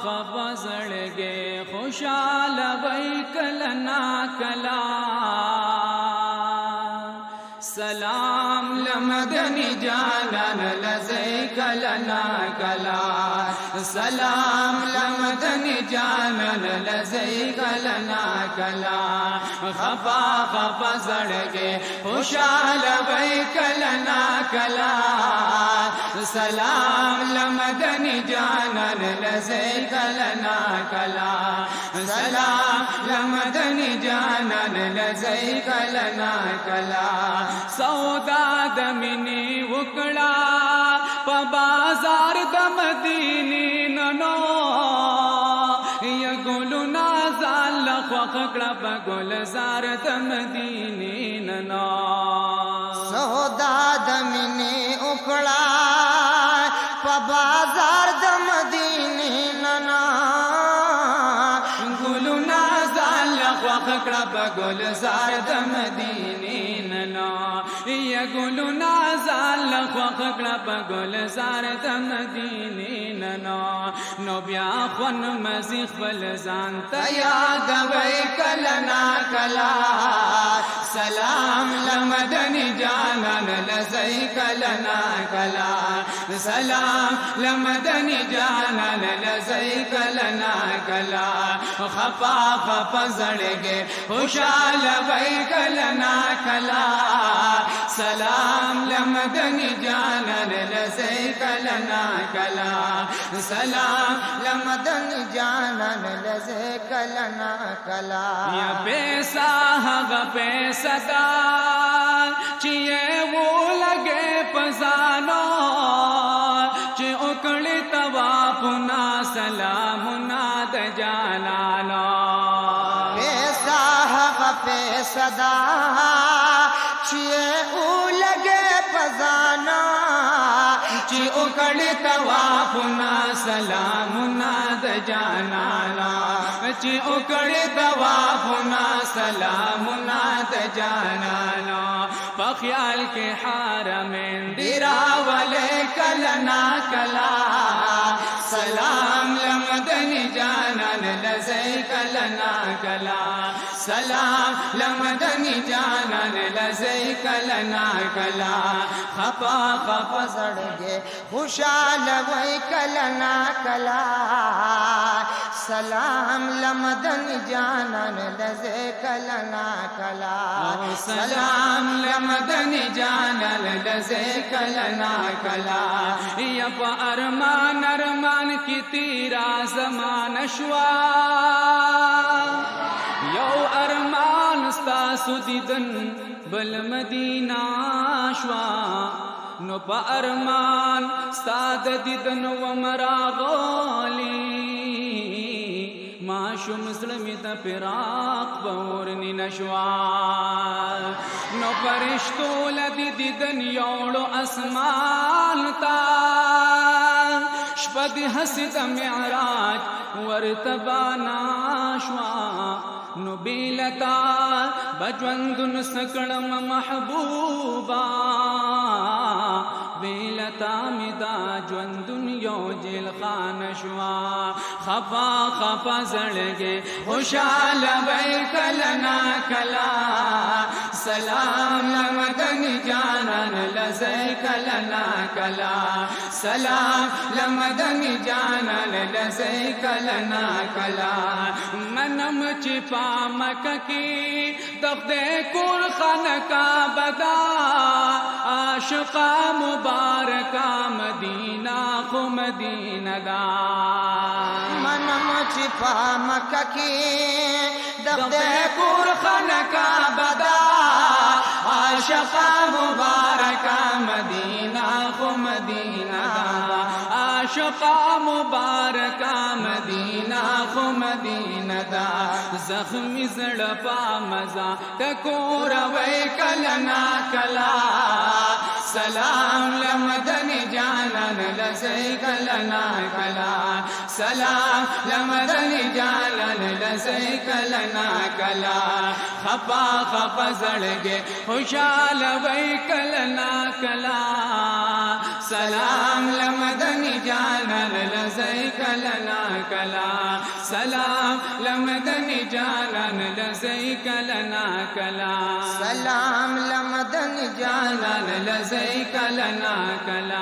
خفا زړګي خوشاله وای کلنا کلا سلام لمدنی جانان لزئی کلنا کلا سلام لمدنی جانان لزئی کلنا کلا خفا خفا زړګي خوشاله وای کلنا کلا سلام لمدنی جانان لزئی کلنا کلا سلام لمدنی جانان لزئی کلنا کلا سودا د مینې وکړه په بازار د مدینې ننو یا ګلونه ځان خوښ کړه په ګلزار د مدینې ننو سودا د مینې وکړه په بازار د مدینې ننو ګلونه ځان خوښ کړه په ګلزار د مدینې ننو یا ګلونه ځان خوښ کړه په ګلزار د مدینې ننو نو بیا خون مزي خپل ځان ته یادوي کلنا کلا سلام لمدنی جانان لزئی کلنا کلا سلام لمدنی جانان لزئی کلنا کلا خفا خفا زړګي خوشاله وای کلنا کلا سلام لمدنی جانان لزئی کلنا کلا سلام لمدنی جانان لزئی کلنا کلا یا پیسہ هغه پیسہ دا چې و لګې پزانو چې وکړې توافنا سلامنا د جانانو پیسہ هغه پیسہ دا چې و لګې پزانو چې وکړې توافنا سلامنا د جانانو چې وکړې توافنا سلامنا د جانانو په خیال کې حرمین دی راولې کلنا کلا سلام لمدنی جانان لزئی کلنا کلا سلام لمدنی جانان لزئی کلنا کلا خفا خفا زړګي خوشاله وای کلنا کلا سلام لمدنی جانان لزئی کلنا کلا سلام لمدنی جانان لزئی کلنا کلا یا په ارمان ارمان کی تیرا زمان شوا یو ارمان ستاسو دیدن بل مدینہ شوا نو په ارمان ستاد دیدن و مراغولی ما شم زلمی تا پراق بورنی نشوال نو پرشتو لدی دیدن یوڑو اسمان تا شپد حسد معراج ورتبانا شوا نو بیلتا بجوندن سکڑم محبوبا بیلتا مدا جوندن یو جیل خان شوا خفا خفا زړګي خوشاله وای کلنا کلا سلام لمدنی جانان لزئی کلنا کلا سلام لمدنی جانان لزئی کلنا کلا منم چې پامک کی دغه کور خانقا بدا عاشقا مبارکا مدینہ خو مدینہ دا منم چې په مکه کې دغه کور خانقا بدا عاشقا مبارکا مدینہ خو مدینہ دا عاشقا مبارکا مدینہ خو مدینہ دا زخمی زړه په مزا ټکور وای کلنا کلا سلام لمدنی جانان لزئی کلنا کلا سلام لمدنی جانان لزئی کلنا کلا خفا خفا زړګي خوشاله وای کلنا کلا سلام لمدني جانا لزيك لنا كلا سلام لمدني جانا لزيك لنا كلا سلام لمدني جانا لزيك لنا كلا